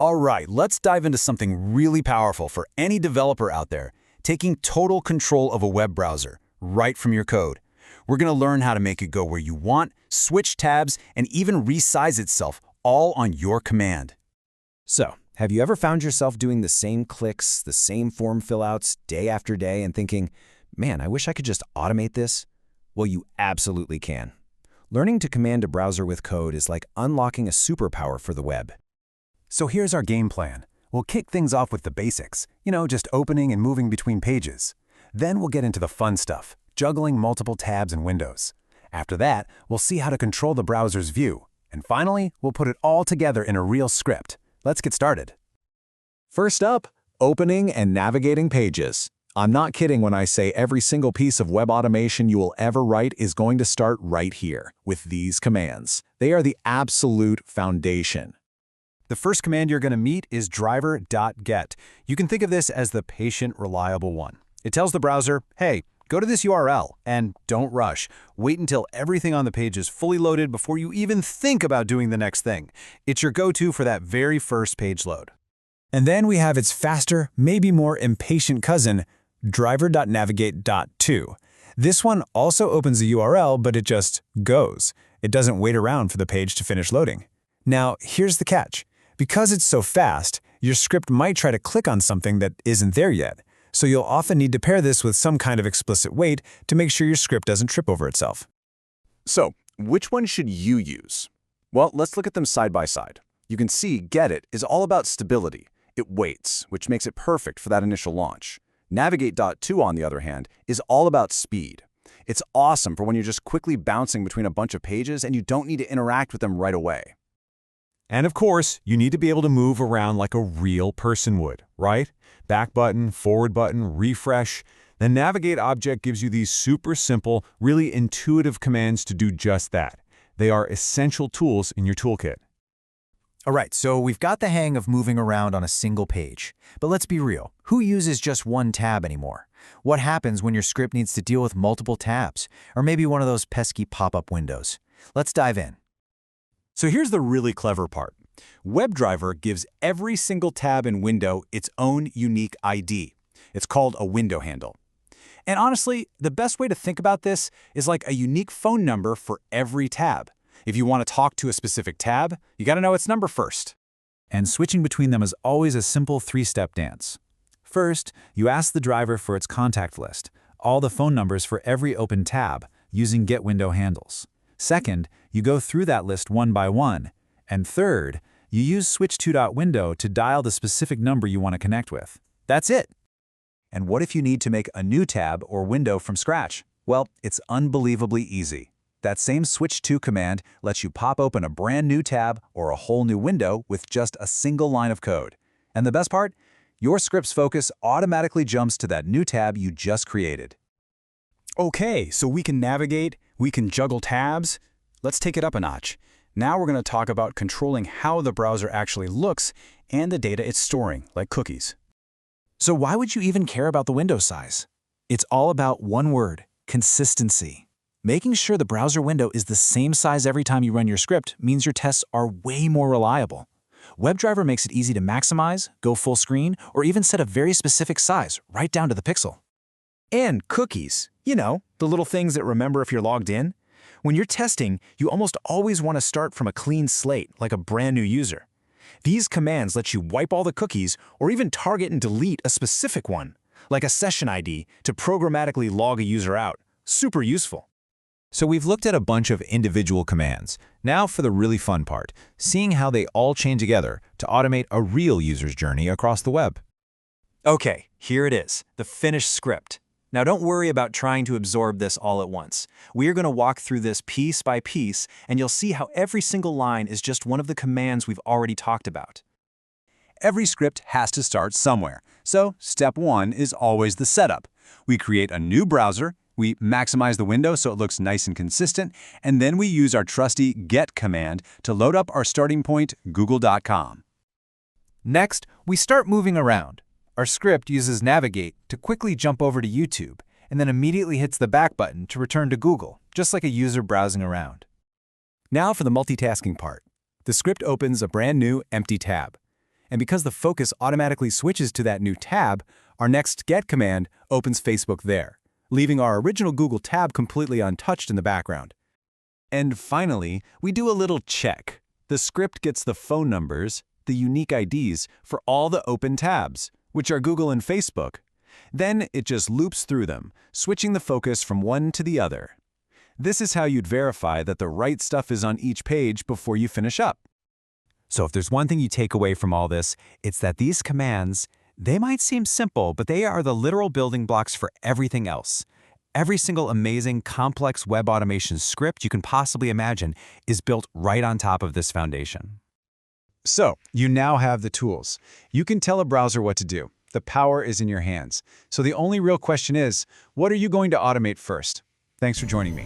All right, let's dive into something really powerful for any developer out there, taking total control of a web browser, right from your code. We're going to learn how to make it go where you want, switch tabs, and even resize itself, all on your command. So, have you ever found yourself doing the same clicks, the same form fillouts day after day and thinking, man, I wish I could just automate this? Well, you absolutely can. Learning to command a browser with code is like unlocking a superpower for the web. So here's our game plan. We'll kick things off with the basics, just opening and moving between pages. Then we'll get into the fun stuff, juggling multiple tabs and windows. After that, we'll see how to control the browser's view. And finally, we'll put it all together in a real script. Let's get started. First up, opening and navigating pages. I'm not kidding when I say every single piece of web automation you will ever write is going to start right here with these commands. They are the absolute foundation. The first command you're going to meet is driver.get. You can think of this as the patient, reliable one. It tells the browser, hey, go to this URL, and don't rush. Wait until everything on the page is fully loaded before you even think about doing the next thing. It's your go-to for that very first page load. And then we have its faster, maybe more impatient cousin, driver.navigate.to. This one also opens the URL, but it just goes. It doesn't wait around for the page to finish loading. Now, here's the catch. Because it's so fast, your script might try to click on something that isn't there yet, so you'll often need to pair this with some kind of explicit wait to make sure your script doesn't trip over itself. So, which one should you use? Well, let's look at them side by side. You can see Get It is all about stability. It waits, which makes it perfect for that initial launch. Navigate.to, on the other hand, is all about speed. It's awesome for when you're just quickly bouncing between a bunch of pages and you don't need to interact with them right away. And of course, you need to be able to move around like a real person would, right? Back button, forward button, refresh. The Navigate object gives you these super simple, really intuitive commands to do just that. They are essential tools in your toolkit. All right, so we've got the hang of moving around on a single page. But let's be real, who uses just one tab anymore? What happens when your script needs to deal with multiple tabs? Or maybe one of those pesky pop-up windows? Let's dive in. So here's the really clever part. WebDriver gives every single tab and window its own unique ID. It's called a window handle. And honestly, the best way to think about this is like a unique phone number for every tab. If you want to talk to a specific tab, you got to know its number first. And switching between them is always a simple three-step dance. First, you ask the driver for its contact list, all the phone numbers for every open tab, using get window handles. Second, you go through that list one by one. And third, you use switch to.window to dial the specific number you want to connect with. That's it. And what if you need to make a new tab or window from scratch? Well, it's unbelievably easy. That same switch to command lets you pop open a brand new tab or a whole new window with just a single line of code. And the best part? Your script's focus automatically jumps to that new tab you just created. Okay, so we can navigate, we can juggle tabs. Let's take it up a notch. Now we're going to talk about controlling how the browser actually looks and the data it's storing, like cookies. So why would you even care about the window size? It's all about one word, consistency. Making sure the browser window is the same size every time you run your script means your tests are way more reliable. WebDriver makes it easy to maximize, go full screen, or even set a very specific size, right down to the pixel. And cookies. The little things that remember if you're logged in. When you're testing, you almost always want to start from a clean slate, like a brand new user. These commands let you wipe all the cookies or even target and delete a specific one, like a session ID, to programmatically log a user out. Super useful. So we've looked at a bunch of individual commands. Now for the really fun part, seeing how they all chain together to automate a real user's journey across the web. Okay, here it is, the finished script. Now don't worry about trying to absorb this all at once. We are going to walk through this piece by piece, and you'll see how every single line is just one of the commands we've already talked about. Every script has to start somewhere, so step one is always the setup. We create a new browser, we maximize the window so it looks nice and consistent, and then we use our trusty get command to load up our starting point, google.com. Next, we start moving around. Our script uses Navigate to quickly jump over to YouTube, and then immediately hits the back button to return to Google, just like a user browsing around. Now for the multitasking part. The script opens a brand new empty tab. And because the focus automatically switches to that new tab, our next get command opens Facebook there, leaving our original Google tab completely untouched in the background. And finally, we do a little check. The script gets the phone numbers, the unique IDs, for all the open tabs, which are Google and Facebook. Then it just loops through them, switching the focus from one to the other. This is how you'd verify that the right stuff is on each page before you finish up. So if there's one thing you take away from all this, it's that these commands, they might seem simple, but they are the literal building blocks for everything else. Every single amazing, complex web automation script you can possibly imagine is built right on top of this foundation. So, you now have the tools. You can tell a browser what to do. The power is in your hands. So the only real question is, what are you going to automate first? Thanks for joining me.